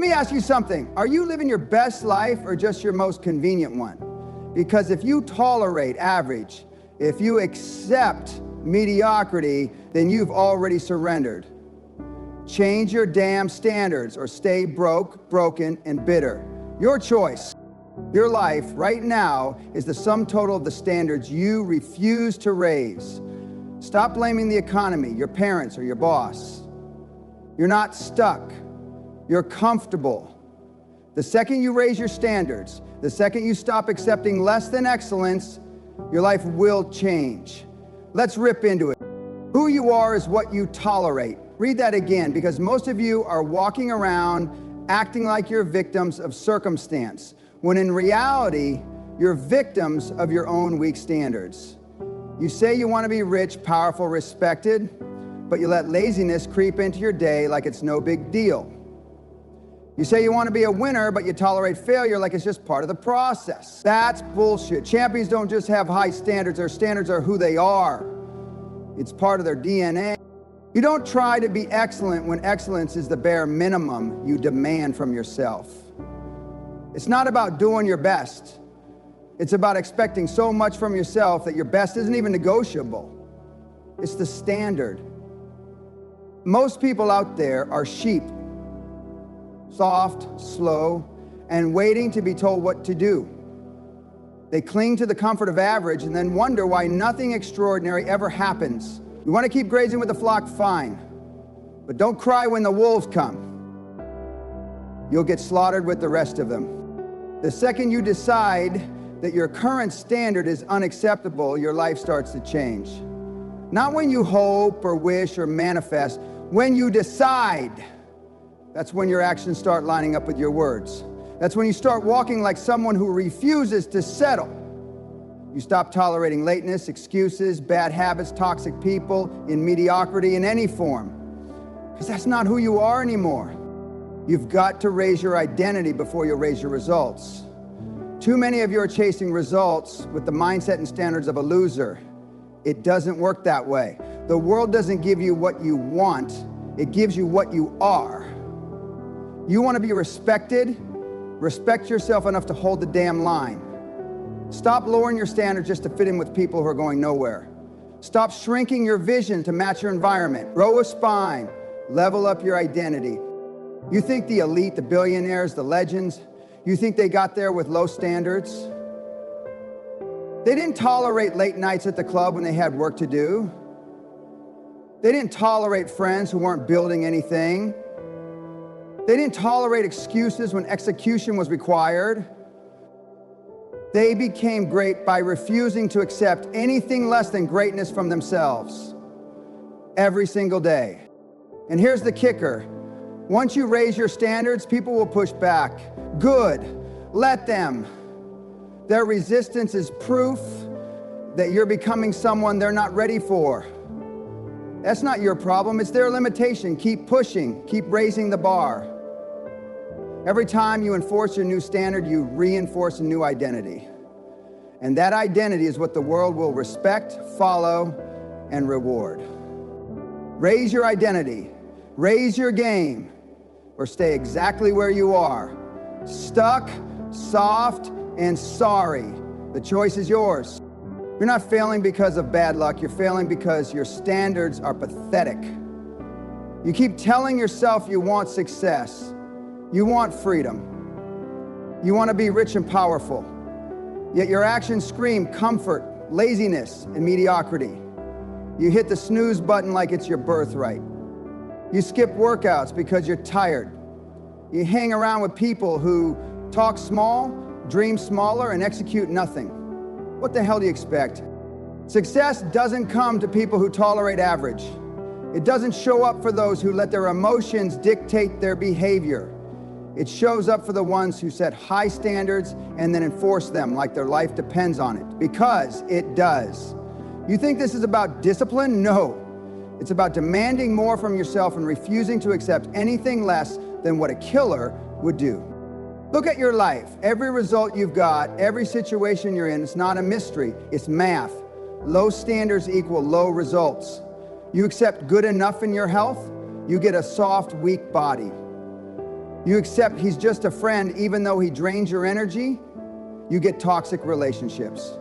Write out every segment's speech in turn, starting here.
Let me ask you something. Are you living your best life or just your most convenient one? Because if you tolerate average, if you accept mediocrity, then you've already surrendered. Change your damn standards or stay broke, broken, and bitter. Your choice. Your life right now is the sum total of the standards you refuse to raise. Stop blaming the economy, your parents, or your boss. You're not stuck. You're comfortable. The second you raise your standards, the second you stop accepting less than excellence, your life will change. Let's rip into it. Who you are is what you tolerate. Read that again, because most of you are walking around acting like you're victims of circumstance, when in reality, you're victims of your own weak standards. You say you want to be rich, powerful, respected, but you let laziness creep into your day like it's no big deal. You say you want to be a winner, but you tolerate failure like it's just part of the process. That's bullshit. Champions don't just have high standards. Their standards are who they are. It's part of their DNA. You don't try to be excellent when excellence is the bare minimum you demand from yourself. It's not about doing your best. It's about expecting so much from yourself that your best isn't even negotiable. It's the standard. Most people out there are sheep. Soft, slow, and waiting to be told what to do. They cling to the comfort of average and then wonder why nothing extraordinary ever happens. You want to keep grazing with the flock, fine. But don't cry when the wolves come. You'll get slaughtered with the rest of them. The second you decide that your current standard is unacceptable, your life starts to change. Not when you hope or wish or manifest, when you decide. That's when your actions start lining up with your words. That's when you start walking like someone who refuses to settle. You stop tolerating lateness, excuses, bad habits, toxic people, in mediocrity in any form. Because that's not who you are anymore. You've got to raise your identity before you raise your results. Too many of you are chasing results with the mindset and standards of a loser. It doesn't work that way. The world doesn't give you what you want. It gives you what you are. You want to be respected? Respect yourself enough to hold the damn line. Stop lowering your standards just to fit in with people who are going nowhere. Stop shrinking your vision to match your environment. Grow a spine. Level up your identity. You think the elite, the billionaires, the legends, you think they got there with low standards? They didn't tolerate late nights at the club when they had work to do. They didn't tolerate friends who weren't building anything. They didn't tolerate excuses when execution was required. They became great by refusing to accept anything less than greatness from themselves every single day. And here's the kicker. Once you raise your standards, people will push back. Good. Let them. Their resistance is proof that you're becoming someone they're not ready for. That's not your problem. It's their limitation. Keep pushing. Keep raising the bar. Every time you enforce your new standard, you reinforce a new identity. And that identity is what the world will respect, follow, and reward. Raise your identity. Raise your game. Or stay exactly where you are. Stuck, soft, and sorry. The choice is yours. You're not failing because of bad luck. You're failing because your standards are pathetic. You keep telling yourself you want success. You want freedom. You want to be rich and powerful. Yet your actions scream comfort, laziness, and mediocrity. You hit the snooze button like it's your birthright. You skip workouts because you're tired. You hang around with people who talk small, dream smaller, and execute nothing. What the hell do you expect? Success doesn't come to people who tolerate average. It doesn't show up for those who let their emotions dictate their behavior. It shows up for the ones who set high standards and then enforce them like their life depends on it, because it does. You think this is about discipline? No. It's about demanding more from yourself and refusing to accept anything less than what a killer would do. Look at your life. Every result you've got, every situation you're in, it's not a mystery. It's math. Low standards equal low results. You accept good enough in your health, you get a soft, weak body. You accept he's just a friend even though he drains your energy, you get toxic relationships.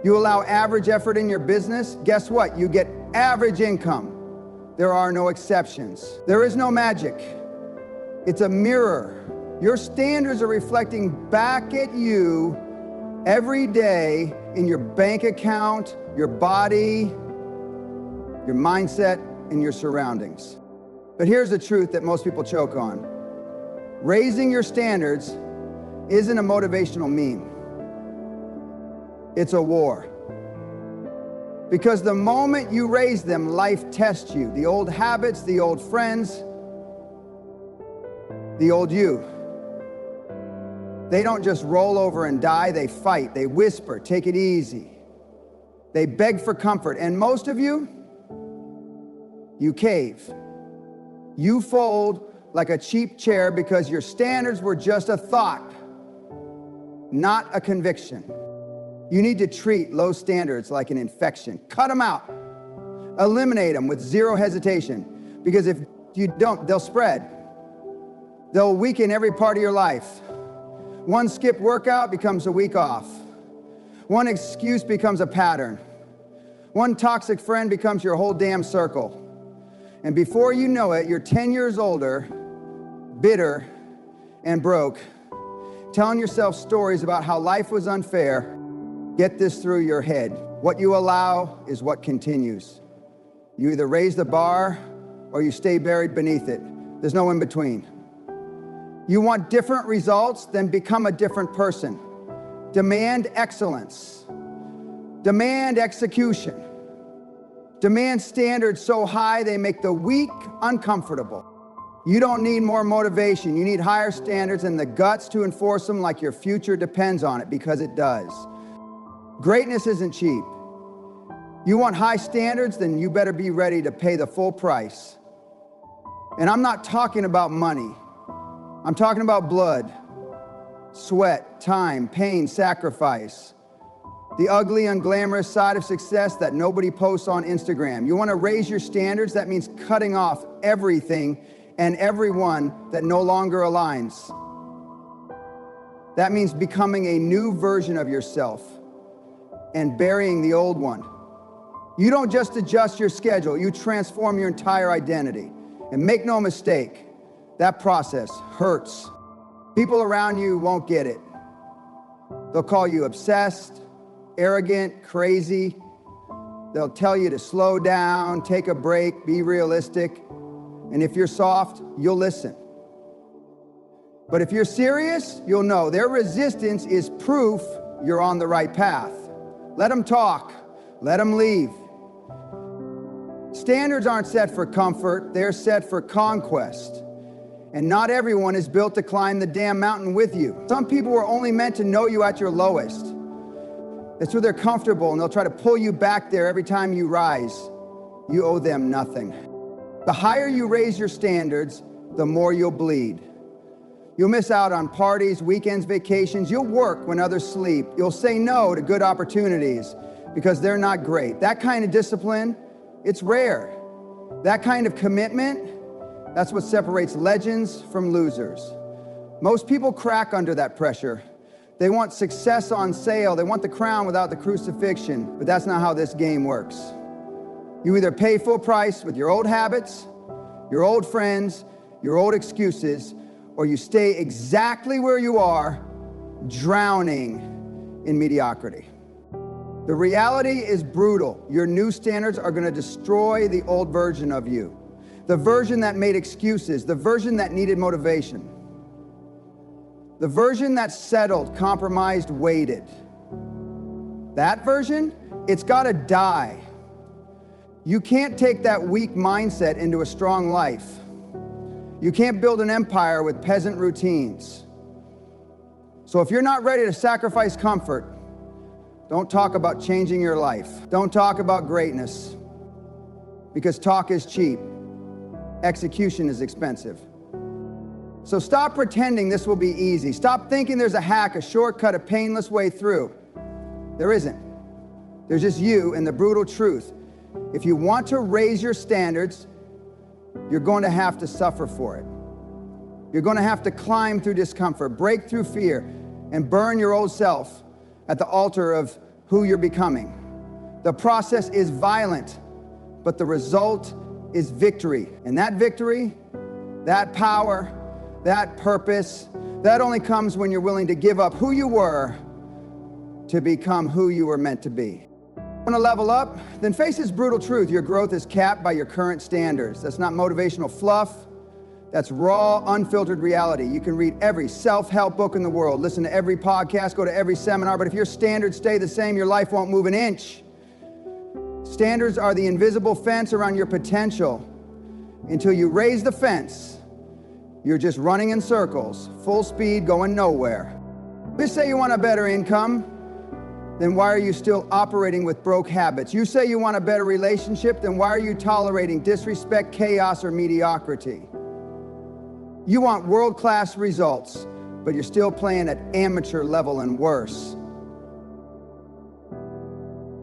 You allow average effort in your business, guess what? You get average income. There are no exceptions. There is no magic. It's a mirror. Your standards are reflecting back at you every day in your bank account, your body, your mindset, and your surroundings. But here's the truth that most people choke on. Raising your standards isn't a motivational meme. It's a war. Because the moment you raise them, life tests you. The old habits, the old friends, the old you. They don't just roll over and die, they fight, they whisper, take it easy. They beg for comfort, and most of you cave. You fold like a cheap chair because your standards were just a thought, not a conviction. You need to treat low standards like an infection. Cut them out. Eliminate them with zero hesitation. Because if you don't, they'll spread. They'll weaken every part of your life. One skipped workout becomes a week off. One excuse becomes a pattern. One toxic friend becomes your whole damn circle. And before you know it, you're 10 years older, bitter and broke, telling yourself stories about how life was unfair. Get this through your head. What you allow is what continues. You either raise the bar or you stay buried beneath it. There's no in between. You want different results, then become a different person. Demand excellence. Demand execution. Demand standards so high they make the weak uncomfortable. You don't need more motivation. You need higher standards and the guts to enforce them like your future depends on it, because it does. Greatness isn't cheap. You want high standards, then you better be ready to pay the full price. And I'm not talking about money. I'm talking about blood, sweat, time, pain, sacrifice. The ugly, unglamorous side of success that nobody posts on Instagram. You want to raise your standards? That means cutting off everything and everyone that no longer aligns. That means becoming a new version of yourself and burying the old one. You don't just adjust your schedule, you transform your entire identity. And make no mistake, that process hurts. People around you won't get it. They'll call you obsessed, arrogant, crazy. They'll tell you to slow down, take a break, be realistic. And if you're soft, you'll listen. But if you're serious, you'll know their resistance is proof you're on the right path. Let them talk, let them leave. Standards aren't set for comfort, they're set for conquest. And not everyone is built to climb the damn mountain with you. Some people were only meant to know you at your lowest. That's where they're comfortable, and they'll try to pull you back there every time you rise. You owe them nothing. The higher you raise your standards, the more you'll bleed. You'll miss out on parties, weekends, vacations. You'll work when others sleep. You'll say no to good opportunities because they're not great. That kind of discipline, it's rare. That kind of commitment, that's what separates legends from losers. Most people crack under that pressure. They want success on sale. They want the crown without the crucifixion. But that's not how this game works. You either pay full price with your old habits, your old friends, your old excuses, or you stay exactly where you are, drowning in mediocrity. The reality is brutal. Your new standards are going to destroy the old version of you. The version that made excuses, the version that needed motivation. The version that settled, compromised, waited. That version, it's got to die. You can't take that weak mindset into a strong life. You can't build an empire with peasant routines. So if you're not ready to sacrifice comfort, don't talk about changing your life. Don't talk about greatness, because talk is cheap. Execution is expensive. So stop pretending this will be easy. Stop thinking there's a hack, a shortcut, a painless way through. There isn't. There's just you and the brutal truth. If you want to raise your standards, you're going to have to suffer for it. You're going to have to climb through discomfort, break through fear, and burn your old self at the altar of who you're becoming. The process is violent, but the result is victory. And that victory, that power, that purpose, that only comes when you're willing to give up who you were to become who you were meant to be. Want to level up? Then face this brutal truth. Your growth is capped by your current standards. That's not motivational fluff. That's raw, unfiltered reality. You can read every self-help book in the world, listen to every podcast, go to every seminar, but if your standards stay the same, your life won't move an inch. Standards are the invisible fence around your potential. Until you raise the fence, you're just running in circles, full speed, going nowhere. Just say you want a better income, then why are you still operating with broke habits? You say you want a better relationship, then why are you tolerating disrespect, chaos, or mediocrity? You want world-class results, but you're still playing at amateur level and worse.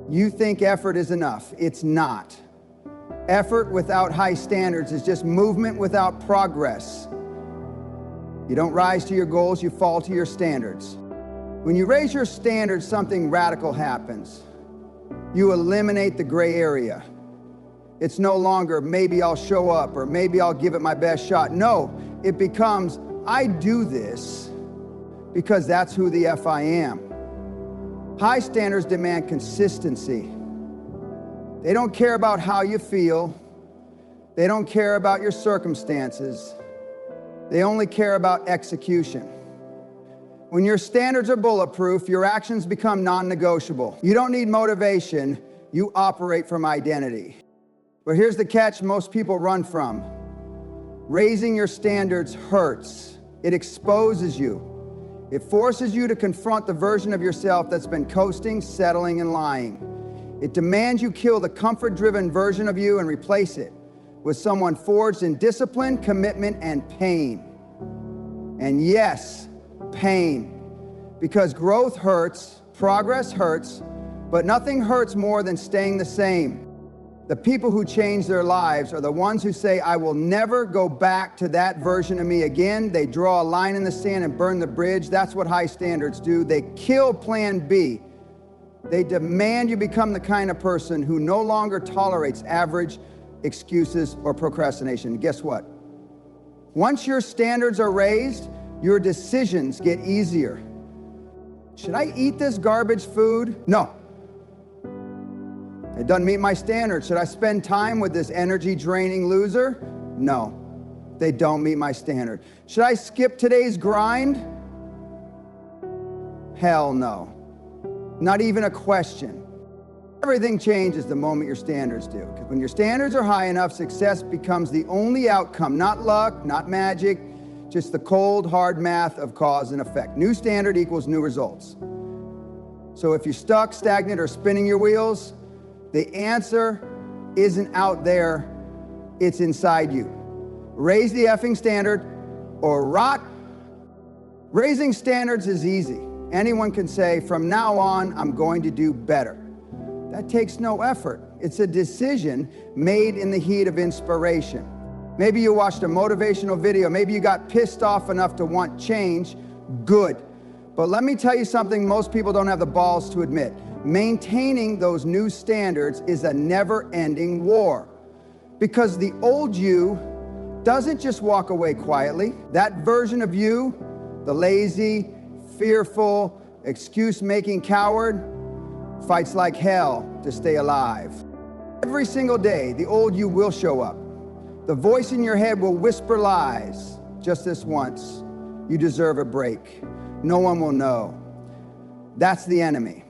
You think effort is enough. It's not. Effort without high standards is just movement without progress. You don't rise to your goals, you fall to your standards. When you raise your standards, something radical happens. You eliminate the gray area. It's no longer, maybe I'll show up, or maybe I'll give it my best shot. No, it becomes, I do this because that's who the F I am. High standards demand consistency. They don't care about how you feel. They don't care about your circumstances. They only care about execution. When your standards are bulletproof, your actions become non-negotiable. You don't need motivation, you operate from identity. But here's the catch most people run from. Raising your standards hurts. It exposes you. It forces you to confront the version of yourself that's been coasting, settling, and lying. It demands you kill the comfort-driven version of you and replace it with someone forged in discipline, commitment, and pain. And yes, pain. Because growth hurts, progress hurts, but nothing hurts more than staying the same. The people who change their lives are the ones who say, I will never go back to that version of me again. They draw a line in the sand and burn the bridge. That's what high standards do. They kill plan B. They demand you become the kind of person who no longer tolerates average, excuses, or procrastination. And guess what? Once your standards are raised, your decisions get easier. Should I eat this garbage food? No. It doesn't meet my standards. Should I spend time with this energy-draining loser? No. They don't meet my standard. Should I skip today's grind? Hell no. Not even a question. Everything changes the moment your standards do. Because when your standards are high enough, success becomes the only outcome. Not luck, not magic, just the cold, hard math of cause and effect. New standard equals new results. So if you're stuck, stagnant, or spinning your wheels, the answer isn't out there, it's inside you. Raise the effing standard or rot. Raising standards is easy. Anyone can say, from now on, I'm going to do better. That takes no effort. It's a decision made in the heat of inspiration. Maybe you watched a motivational video. Maybe you got pissed off enough to want change. Good. But let me tell you something most people don't have the balls to admit. Maintaining those new standards is a never-ending war. Because the old you doesn't just walk away quietly. That version of you, the lazy, fearful, excuse-making coward, fights like hell to stay alive. Every single day, the old you will show up. The voice in your head will whisper lies. Just this once, you deserve a break. No one will know. That's the enemy.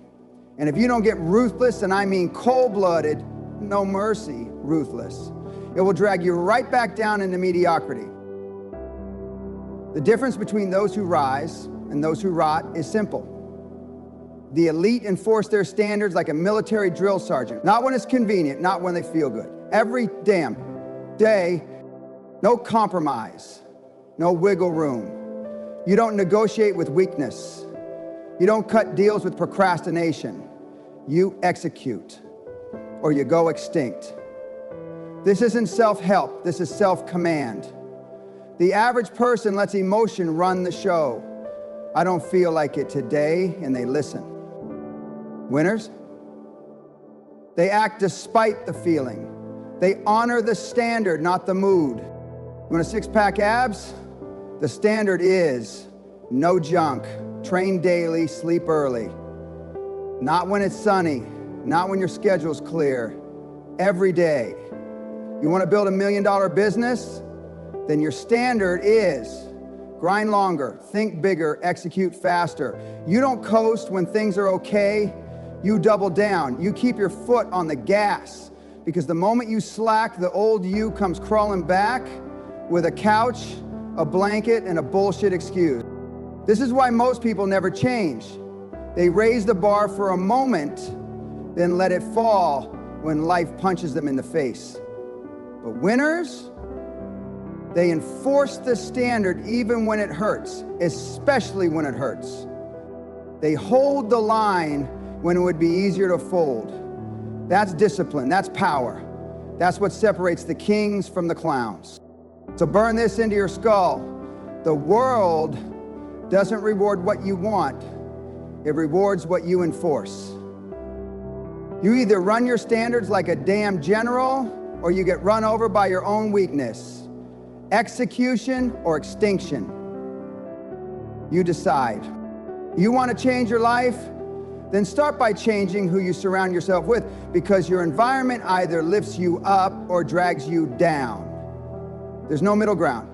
And if you don't get ruthless, and I mean cold-blooded, no mercy, ruthless, it will drag you right back down into mediocrity. The difference between those who rise and those who rot is simple. The elite enforce their standards like a military drill sergeant. Not when it's convenient, not when they feel good. Every damn day, no compromise, no wiggle room. You don't negotiate with weakness. You don't cut deals with procrastination. You execute, or you go extinct. This isn't self-help, this is self-command. The average person lets emotion run the show. I don't feel like it today, and they listen. Winners? They act despite the feeling. They honor the standard, not the mood. You want a six-pack abs? The standard is no junk, train daily, sleep early. Not when it's sunny, not when your schedule's clear, every day. You want to build $1 million business? Then your standard is grind longer, think bigger, execute faster. You don't coast when things are okay, you double down. You keep your foot on the gas, because the moment you slack, the old you comes crawling back with a couch, a blanket, and a bullshit excuse. This is why most people never change. They raise the bar for a moment, then let it fall when life punches them in the face. But winners, they enforce the standard even when it hurts, especially when it hurts. They hold the line when it would be easier to fold. That's discipline, that's power. That's what separates the kings from the clowns. So burn this into your skull. The world doesn't reward what you want, it rewards what you enforce. You either run your standards like a damn general, or you get run over by your own weakness. Execution or extinction. You decide. You want to change your life? Then start by changing who you surround yourself with, because your environment either lifts you up or drags you down. There's no middle ground.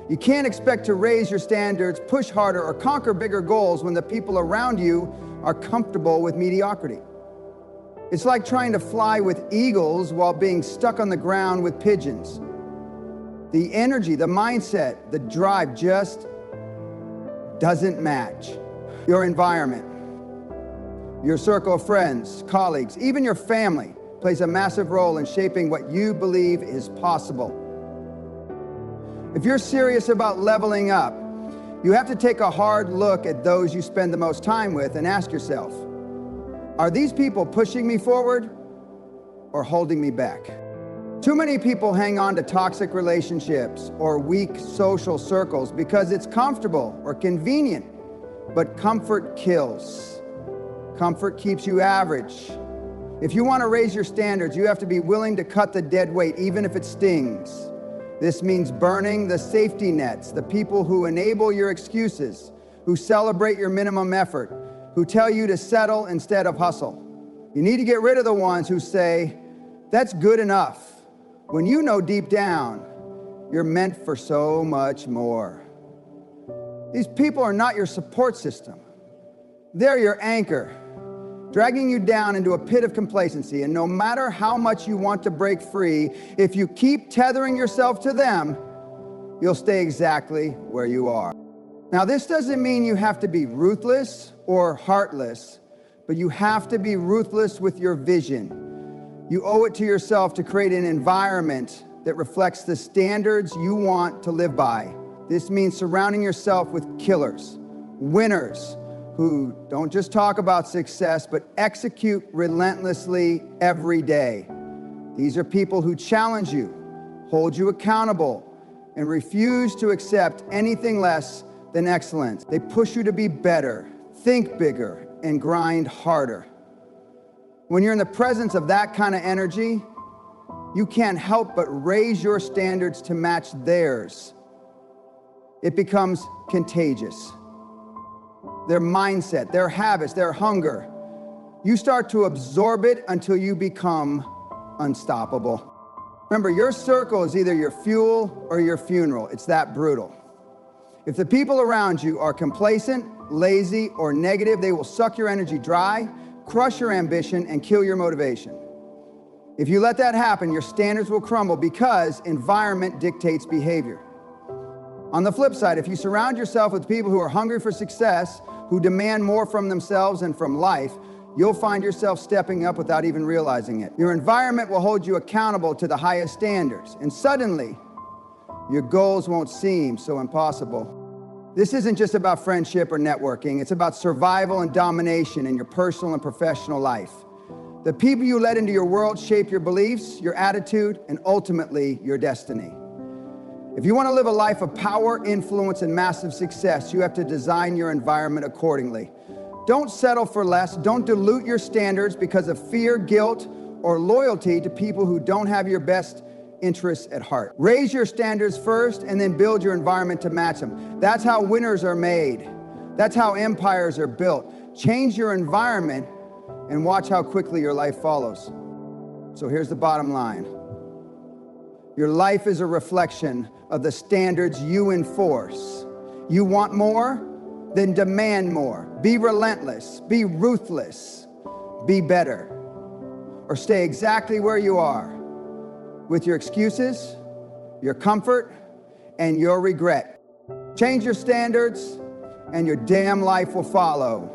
You can't expect to raise your standards, push harder, or conquer bigger goals when the people around you are comfortable with mediocrity. It's like trying to fly with eagles while being stuck on the ground with pigeons. The energy, the mindset, the drive just doesn't match. Your environment, your circle of friends, colleagues, even your family plays a massive role in shaping what you believe is possible. If you're serious about leveling up, you have to take a hard look at those you spend the most time with and ask yourself, are these people pushing me forward or holding me back? Too many people hang on to toxic relationships or weak social circles because it's comfortable or convenient, but comfort kills. Comfort keeps you average. If you want to raise your standards, you have to be willing to cut the dead weight, even if it stings. This means burning the safety nets, the people who enable your excuses, who celebrate your minimum effort, who tell you to settle instead of hustle. You need to get rid of the ones who say, that's good enough, when you know deep down, you're meant for so much more. These people are not your support system. They're your anchor, dragging you down into a pit of complacency. And no matter how much you want to break free, if you keep tethering yourself to them, you'll stay exactly where you are. Now, this doesn't mean you have to be ruthless or heartless, but you have to be ruthless with your vision. You owe it to yourself to create an environment that reflects the standards you want to live by. This means surrounding yourself with killers, winners, who don't just talk about success, but execute relentlessly every day. These are people who challenge you, hold you accountable, and refuse to accept anything less than excellence. They push you to be better, think bigger, and grind harder. When you're in the presence of that kind of energy, you can't help but raise your standards to match theirs. It becomes contagious. Their mindset, their habits, their hunger. You start to absorb it until you become unstoppable. Remember, your circle is either your fuel or your funeral. It's that brutal. If the people around you are complacent, lazy, or negative, they will suck your energy dry, crush your ambition, and kill your motivation. If you let that happen, your standards will crumble because environment dictates behavior. On the flip side, if you surround yourself with people who are hungry for success, who demand more from themselves and from life, you'll find yourself stepping up without even realizing it. Your environment will hold you accountable to the highest standards, and suddenly, your goals won't seem so impossible. This isn't just about friendship or networking. It's about survival and domination in your personal and professional life. The people you let into your world shape your beliefs, your attitude, and ultimately your destiny. If you want to live a life of power, influence, and massive success, you have to design your environment accordingly. Don't settle for less. Don't dilute your standards because of fear, guilt, or loyalty to people who don't have your best interests at heart. Raise your standards first and then build your environment to match them. That's how winners are made. That's how empires are built. Change your environment and watch how quickly your life follows. So here's the bottom line. Your life is a reflection of the standards you enforce. You want more? Then demand more. Be relentless. Be ruthless. Be better. Or stay exactly where you are with your excuses, your comfort, and your regret. Change your standards, and your damn life will follow.